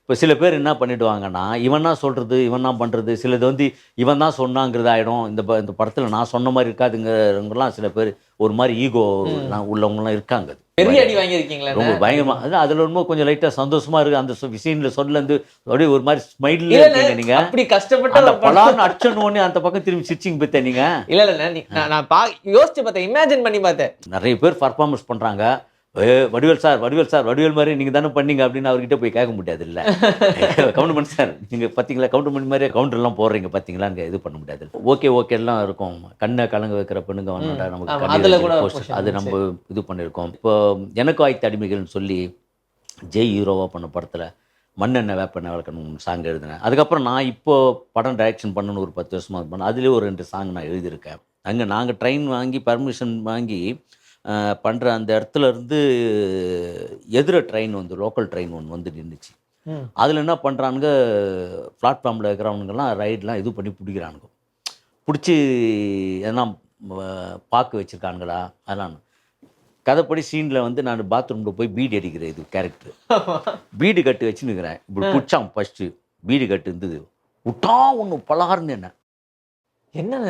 இப்போ சில பேர் என்ன பண்ணிடுவாங்கன்னா, இவன் தான் சொல்றது, இவன் தான் பண்றது, சிலது வந்து இவன் தான் சொன்னாங்கிறது ஆயிடும். இந்த படத்துல நான் சொன்ன மாரி இருக்காதுங்கிறவங்கலாம் சில பேர் ஒரு மாரி ஈகோலாம் உள்ளவங்கலாம் இருக்காங்க. பெரிய அடி வாங்கியிருக்கீங்களா? ரொம்ப பயங்கரமா. அதான் அதுல ரொம்ப கொஞ்சம் லைட்டா சந்தோஷமா இருக்கு. அந்த சீன்ல சொல்லந்து அப்படியே ஒரு மாரி ஸ்மைல்ல இல்ல இருக்கீங்க நீங்க. அப்படி கஷ்டப்பட்டு அந்த ஒரு படம். பலார்னு அடிச்சோன உடனே அந்த பக்கம் திரும்பி சிரிச்சிங்க பாத்தேன் நீங்க. இல்ல நான் யோசிச்சு பார்த்தேன், இமேஜின் பண்ணி பார்த்தேன். நெறைய பேர் பெர்ஃபார்மன்ஸ் பண்றாங்க. வடிவேல் சார், வடிவேல் சார், வடிவேல் மாரி நீங்க தானே பண்ணீங்க அப்படின்னு அவர்கிட்ட போய் கேட்க முடியாதுல்ல. கவுண்டமணி சார் நீங்க பாத்தீங்களா, கவுண்டமணி மாரியே கவுண்டர்லாம் போடுறீங்க பாத்தீங்களான்னு இது பண்ண முடியாது. ஓகே எல்லாம் இருக்கும். கண்ண கலங்க வைக்கிற பெண்ணுங்க வந்தாடா நமக்கு ஆமா, கண்ணீர் அதுல அடிக்கிற கூட போஸ்டர். அது portion நம்ம இது பண்ணியிருக்கோம். இப்போ எனக்கு ஆய்த்த அடிமைகள்னு சொல்லி ஜெய் ஹீரோவா பண்ண படத்துல மண்ணெண்ணெய் வேப்பெண்ணெய் வளர்க்கணும் சாங் எழுதினேன். அதுக்கப்புறம் நான் இப்போ படம் டைரக்ஷன் பண்ணணும்னு ஒரு 10 வருஷமா பண்ணேன். அதுலேயே ஒரு 2 சாங் நான் எழுதியிருக்கேன். அங்கே நாங்கள் ட்ரெயின் வாங்கி பர்மிஷன் வாங்கி பண்ணுற அந்த இடத்துல இருந்து எதிர ட்ரெயின் வந்து லோக்கல் ட்ரெயின் ஒன்று வந்து நின்றுச்சு. அதில் என்ன பண்ணுறானுங்க, பிளாட்ஃபார்மில் இருக்கிறவனுங்கெல்லாம் ரைடெலாம் இது பண்ணி பிடிக்கிறானுங்க. பிடிச்சி எதனா பாக்கு வச்சுருக்கானுங்களா அதெல்லாம். கதைப்படி சீனில் வந்து நான் பாத்ரூமில் போய் பீடி அடிக்கிறேன். இது கேரக்டர் பீடி கட்டு வச்சுன்னுக்கிறேன். இப்படி பிடிச்சான் ஃபஸ்ட்டு பீடி கட்டு இருந்தது. விட்டா ஒன்று பலார்னு என்னன்னு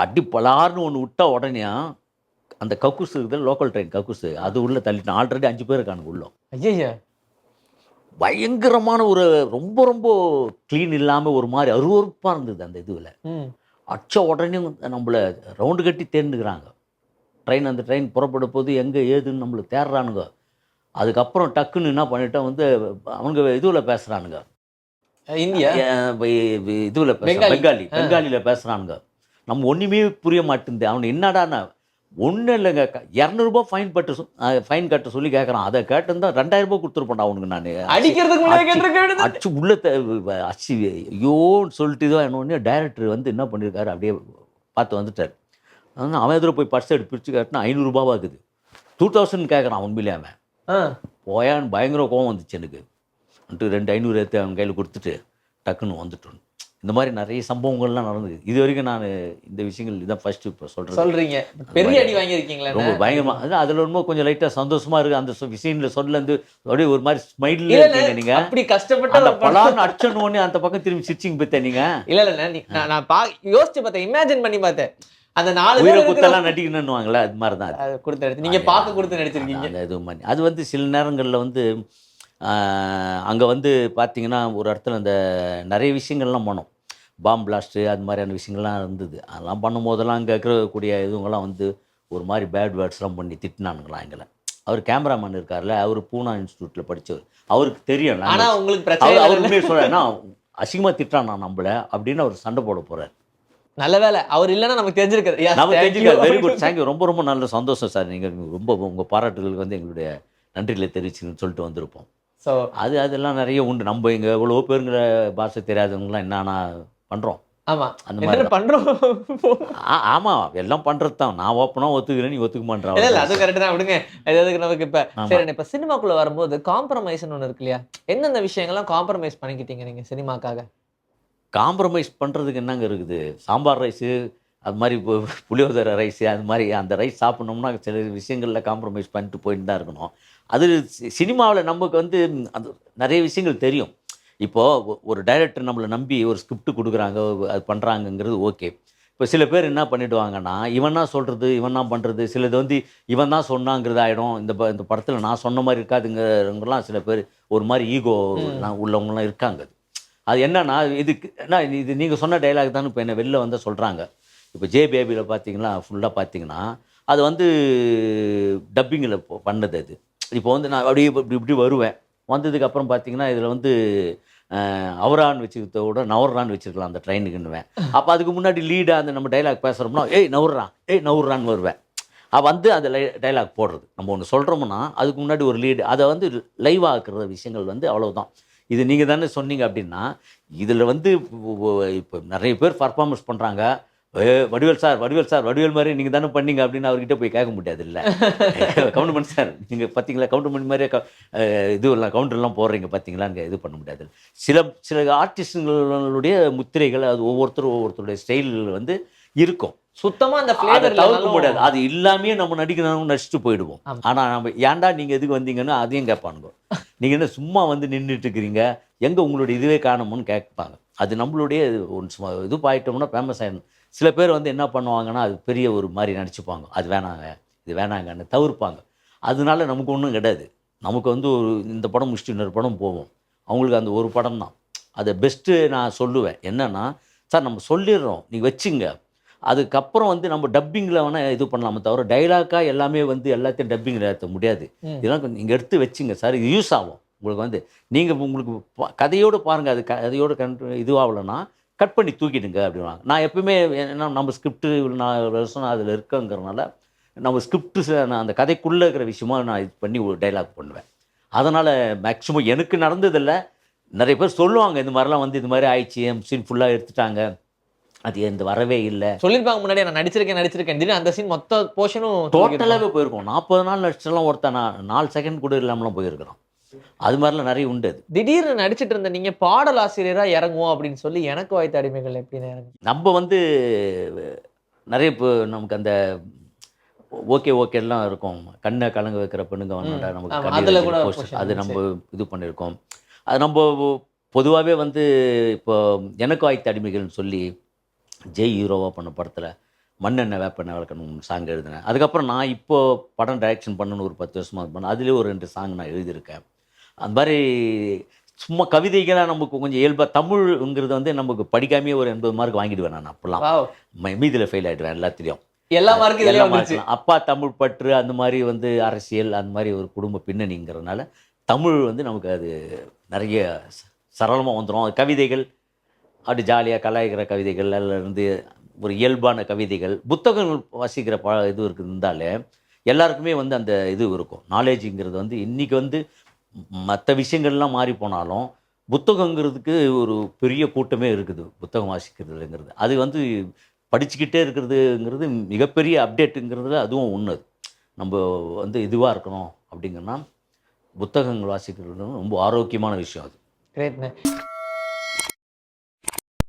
அடி பலார்னு ஒன்று விட்டா உடனே அந்த கக்கூசு இருக்குது லோக்கல் ட்ரெயின் கக்கூசு, அது உள்ளே தள்ளிட்டான். ஆல்ரெடி 5 பேர் இருக்கானுங்க உள்ள. ஐயா பயங்கரமான ஒரு ரொம்ப ரொம்ப க்ளீன் இல்லாமல் ஒரு மாதிரி அருவறுப்பாக இருந்தது அந்த இதுவில். அடிச்ச உடனே நம்மளை ரவுண்டு கட்டி தேர்ந்துக்கிறாங்க. அந்த ட்ரெயின் புறப்பட போது எங்கே ஏதுன்னு நம்மளுக்கு தேடுறானுங்க. அதுக்கப்புறம் டக்குன்னு என்ன பண்ணிட்டோம் வந்து அவனுங்க இதுவில் பேசுகிறானுங்க. இந்தியா இதுவில் பெங்காலியில் பேசுகிறானுங்க. நம்ம ஒன்றுமே புரிய மாட்டேங்குது. அவனு என்னடான்னா ஒன்றும் இல்லைங்க, 200 ரூபாய் ஃபைன் கட்ட சொல்லி கேட்குறான். அதை கேட்டிருந்தா 2000 ரூபாய் கொடுத்துருப்பேன் அவனுக்கு. நான் அடிக்கிறதுக்கு அடிச்சு உள்ள அச்சு ஐயோன்னு சொல்லிட்டு தான் என்ன டைரக்டர் வந்து என்ன பண்ணியிருக்காரு அப்படியே பார்த்து வந்துட்டார். அவன் எதிர போய் பர்ஸ் எடுத்து பிரித்து கேட்டினா 500 ரூபாவா இருக்குது. 2000 கேட்குறான் உண்மையிலே. அவன் போயான்னு பயங்கர கோவம் வந்துச்சு எனக்கு. 2 500 எடுத்து அவன் கையில் கொடுத்துட்டு டக்குன்னு வந்துட்டோம். இந்த மாதிரி நிறைய சம்பவங்கள்லாம் நடந்தது. இது வரைக்கும் நான் இந்த விஷயங்கள் இதான் ஃபர்ஸ்ட்டு இப்போ சொல்கிறீங்க. பெரிய அடி வாங்கியிருக்கீங்களா? ரொம்ப பயங்கரமா. அதான் அதில் ரொம்ப கொஞ்சம் லைட்டாக சந்தோஷமா இருக்குது. அந்த சீனில் சொல்லந்து அப்படியே ஒரு மாதிரி ஸ்மைல்ல இருக்கீங்க நீங்க. அப்படி கஷ்டப்பட்டு அந்த பலார்னு அடிச்சோன உடனே அந்த பக்கம் திரும்பி சிரிச்சிங்க பார்த்தேன் நீங்க. இல்ல நான் யோசிச்சு பார்த்தேன், இமேஜின் பண்ணி பார்த்தேன். அந்த 4 உயிரை குத்தெல்லாம் நடிக்கணும்னுவாங்களே அது மாதிரி தான் கொடுத்து எடுத்து நீங்க பார்க்க கொடுத்து நடிச்சிருக்கீங்க. அந்த இது மாதிரி அது வந்து சில நேரங்களில் வந்து அங்கே வந்து பார்த்தீங்கன்னா ஒரு இடத்துல அந்த நிறைய விஷயங்கள்லாம் பண்ணோம். பாம் பிளாஸ்ட்டு அது மாதிரியான விஷயங்கள்லாம் இருந்தது. அதெல்லாம் பண்ணும்போதெல்லாம் அங்கே இருக்கக்கூடிய இதுவங்கெல்லாம் வந்து ஒரு மாதிரி பேட் வேர்ட்ஸ்லாம் பண்ணி திட்டினானுங்களாம் எங்களை. அவர் கேமராமேன் இருக்கார்ல, அவர் பூனா இன்ஸ்டியூட்டில் படித்தவர். அவருக்கு தெரியும். ஆனால் உங்களுக்கு பிரச்சனை அவர் உண்மையை சொல்கிறேன்னா அசிங்கமாக திட்டானா நம்மளை அப்படின்னு அவர் சண்டை போட போகிறார். நல்ல வேலை அவர் இல்லைன்னா நமக்கு தெரிஞ்சிருக்காரு. நம்ம தெரிஞ்சுக்க. Very good, thank you. ரொம்ப ரொம்ப நல்ல சந்தோஷம் சார். நீங்கள் ரொம்ப உங்கள் பாராட்டுகளுக்கு வந்து எங்களுடைய நன்றிகளை தெரிவிச்சுன்னு சொல்லிட்டு வந்திருப்போம். ஸோ அதெல்லாம் நிறைய உண்டு. நம்ம இங்கே எவ்வளோ பேருங்கிற பாஷை தெரியாதவங்களாம் என்னன்னா பண்ணுறோம். ஆமாம் அந்த மாதிரி பண்ணுறோம். ஆமாம் எல்லாம் பண்ணுறது தான். நான் ஓப்பனாக ஒத்துக்கிறேன், நீ ஒத்துக்க மாட்டேன். இல்லை அது கரெக்டு தான், விடுங்க. எதுக்கு நமக்கு இப்போ சரி. இப்போ சினிமாக்குள்ளே வரும்போது காம்ப்ரமைஸ்ன்னு ஒன்று இருக்கு இல்லையா? எந்தெந்த விஷயங்கள்லாம் காம்ப்ரமைஸ் பண்ணிக்கிட்டீங்க நீங்கள் சினிமாக்காக? காம்ப்ரமைஸ் பண்ணுறதுக்கு என்னங்க இருக்குது? சாம்பார் ரைஸு அது மாதிரி புளியோதரை ரைஸு அது மாதிரி அந்த ரைஸ் சாப்பிட்ணோம்னா சில விஷயங்களில் காம்ப்ரமைஸ் பண்ணிட்டு போயிட்டு தான் இருக்கணும். அது சினிமாவில் நமக்கு வந்து அது நிறைய விஷயங்கள் தெரியும். இப்போது ஒரு டைரக்டர் நம்மளை நம்பி ஒரு ஸ்கிரிப்ட் கொடுக்குறாங்க, அது பண்ணுறாங்கங்கிறது ஓகே. இப்போ சில பேர் என்ன பண்ணிவிடுவாங்கன்னா, இவன் தான் சொல்கிறது, இவன் தான் பண்ணுறது, சிலது வந்து இவன் தான் சொன்னாங்கிறது ஆகிடும். இந்த படத்தில் நான் சொன்ன மாதிரி இருக்காதுங்கிறவங்கலாம் சில பேர் ஒரு மாதிரி ஈகோ உள்ளவங்களாம் இருக்காங்க. அது என்னன்னா இது நீங்கள் சொன்ன டைலாக் தான் இப்போ என்ன வெளில வந்து சொல்கிறாங்க. இப்போ ஜே பேபியில் பார்த்தீங்கன்னா ஃபுல்லாக பார்த்தீங்கன்னா அது வந்து டப்பிங்கில் பண்ணது. அது இப்போ வந்து நான் அப்படியே இப்படி வருவேன். வந்ததுக்கப்புறம் பார்த்தீங்கன்னா இதில் வந்து அவரான்னு வச்சுக்கிறத விட நவர்றான்னு வச்சுருக்கலாம் அந்த ட்ரெயினுக்குன்னுவேன். அப்போ அதுக்கு முன்னாடி லீடாக அந்த நம்ம டைலாக் பேசுகிறோம்னா நவுர்றான் வருவேன். வந்து அந்த டைலாக் போடுறது. நம்ம ஒன்று சொல்கிறோம்னா அதுக்கு முன்னாடி ஒரு லீடு அதை வந்து லைவ் ஆக்குற விஷயங்கள் வந்து அவ்வளோதான். இது நீங்கள் தானே சொன்னீங்க அப்படின்னா இதில் வந்து இப்போ நிறைய பேர் பர்ஃபார்மன்ஸ் பண்ணுறாங்க. வடிவேல் சார், வடிவேல் மாதிரி நீங்கள் தானே பண்ணீங்க அப்படின்னு அவர்கிட்ட போய் கேட்க முடியாது. இல்லை கவுண்டமணி சார் நீங்கள் பார்த்தீங்களா, கவுண்டமணி மாதிரியே இதுவெல்லாம் கவுண்டர்லாம் போடுறீங்க பார்த்தீங்களான்னு இது பண்ண முடியாது. சில ஆர்டிஸ்டுங்களுடைய முத்திரைகள் அது ஒவ்வொருத்தருடைய ஸ்டைல் வந்து இருக்கும். சுத்தமாக அந்த தவிர்க்க முடியாது. அது இல்லாமே நம்ம நடிச்சுட்டு போயிடுவோம். ஆனால் நம்ம ஏன்டா நீங்கள் எதுக்கு வந்தீங்கன்னு அதையும் கேட்பானுங்க. நீங்கள் என்ன சும்மா வந்து நின்றுட்டு இருக்கிறீங்க, எங்கே உங்களுடைய இதுவே காணும்னு கேட்பாங்க. அது நம்மளுடைய ஒன்ஸ் இது பாயிட்டோம்னா ஃபேமஸ் ஆயிடும். சில பேர் வந்து என்ன பண்ணுவாங்கன்னா, அது பெரிய ஒரு மாரி நடிச்சுப்பாங்க. அது வேணாங்க, இது வேணாங்கன்னு தவிர்ப்பாங்க. அதனால நமக்கு ஒண்ணும் கிடையாது. நமக்கு வந்து ஒரு இந்த படம் முடிச்சுட்டு இன்னொரு படம் போவோம். அவங்களுக்கு அந்த ஒரு படம் தான். அத பெஸ்ட்டு நான் சொல்லுவேன். என்னன்னா, சார் நம்ம சொல்லிடுறோம். நீங்க வச்சுங்க. அதுக்கப்புறம் வந்து நம்ம டப்பிங்கில வேணா இது பண்ணலாமே தவிர, டயலாக்கா எல்லாமே வந்து எல்லாத்தையும் டப்பிங்கில ஏத்த முடியாது. ம். இதெல்லாம் கொஞ்சம் நீங்க எடுத்து வச்சுங்க சார். இது யூஸ் ஆகும். உங்களுக்கு வந்து நீங்க உங்களுக்கு கதையோட பாருங்க. அது கதையோட இதுவாகலன்னா, கட் பண்ணி தூக்கிடுங்க அப்படின்னுவாங்க. நான் எப்பவுமே ஏன்னா நம்ம ஸ்கிரிப்ட் இவ்வளோ நான் வருஷம் அதில இருக்கேங்கிறனால, நம்ம ஸ்கிரிப்ட் நான் அந்த கதைக்குள்ள இருக்கிற விஷயமா நான் இது பண்ணி ஒரு டயலாக் பண்ணுவேன். அதனால மேக்ஸிமம் எனக்கு நடந்ததில்ல. நெறைய பேர் சொல்லுவாங்க, இந்த மாரிலாம் வந்து இது மாரி ஆயிடுச்சு. என் சீன் ஃபுல்லா எடுத்துட்டாங்க. அது என்து வரவே இல்ல. சொல்லியிருப்பாங்க முன்னாடியே நான் நடிச்சிருக்கேன். திடீர்னு அந்த சீன் மொத்த போர்ஷனும் தூக்கியிருப்பாங்க. டோட்டலாவே போயிருக்கும். 40 நாள் நடிச்செல்லாம் ஒருத்தன் 4 செகண்ட் கூட இல்லாமலாம் போயிருக்கிறான். அது மாரிலாம் நெறைய உண்டு அது. திடீர்னு நடிச்சிட்டு இருந்த நீங்க பாடல் ஆசிரியரா இறங்குவோம் அப்படின்னு சொல்லி எனக்கு வாய்த்த அடிமைகள் எப்படின்னு இறங்கு நம்ப வந்து நெறைய இப்போ நமக்கு அந்த ஓகேலாம் இருக்கும். கண்ண கலங்க வைக்கிற பெண்ணுங்க ம். வந்தாண்டா நமக்கு ஆமா. கண்ணீர் அதுல அஞ்சலி கூட போஸ்டர் போர்ஷன் அது இருந்துச்சு. நம்ப இது பண்ணியிருக்கோம். அது நம்ப பொதுவாவே வந்து இப்போ எனக்கு வாய்த்த அடிமைகள்னு சொல்லி ஜெய் ஹீரோவா பண்ண படத்துல மண்ணெண்ணெய் வேப்பெண்ணெய் வளர்க்கணும் சாங் எழுதினேன். அதுக்கப்புறம் நான் இப்போ படம் டைரக்ஷன் பண்ணணும்னு ஒரு 10 வருஷமா பண்ணேன். அதிலேயே ஒரு 2 சாங் நான் எழுதியிருக்கேன். அந்த மாரி சும்மா கவிதைகளா நமக்கு கொஞ்சம் இயல்பா தமிழ்ங்கிறது வந்து நமக்கு படிக்காமயே ஒரு 80 மார்க் வாங்கிடுவேன் நான் அப்பலாம். வாவ்! மீதில ஃபெயில் ஆயிடுவேன் எல்லாத்துலயும். எல்லா மார்க்கும் இதுலயே எல்லா வந்துருச்சு. மார்க்லாம். அப்பா தமிழ் பற்று அந்த மாரி வந்து அரசியல் அந்த மாரி ஒரு குடும்ப பின்னணிங்கிறனால, தமிழ் வந்து நமக்கு அது நெறைய சரளமா வந்துரும். கவிதைகள் அப்படி ஜாலியா கலாய்க்கிற கவிதைகள் அதுல இருந்து ஒரு இயல்பான கவிதைகள், புத்தகங்கள் வாசிக்கிற இது இருந்தாலே, எல்லாருக்குமே வந்து அந்த இது இருக்கும். நாலேட்ஜ்ங்கிறது வந்து இன்னைக்கு வந்து மத்த விஷயங்கள்லாம் மாறி போனாலும், புத்தகங்கிறதுக்கு ஒரு பெரிய கூட்டமே இருக்குது. புத்தகம் வாசிக்கிறதுங்கிறது. அது வந்து படிச்சுக்கிட்டே இருக்கிறதுங்கிறது மிகப்பெரிய அப்டேட்டுங்கிறதுல அதுவும் ஒண்ணு அது. நம்ப வந்து இதுவா இருக்கணும் அப்படிங்கன்னா, புத்தகங்கள் வாசிக்கிறது ரொம்ப ஆரோக்கியமான விஷயம் அது. கிரேட்ங்க.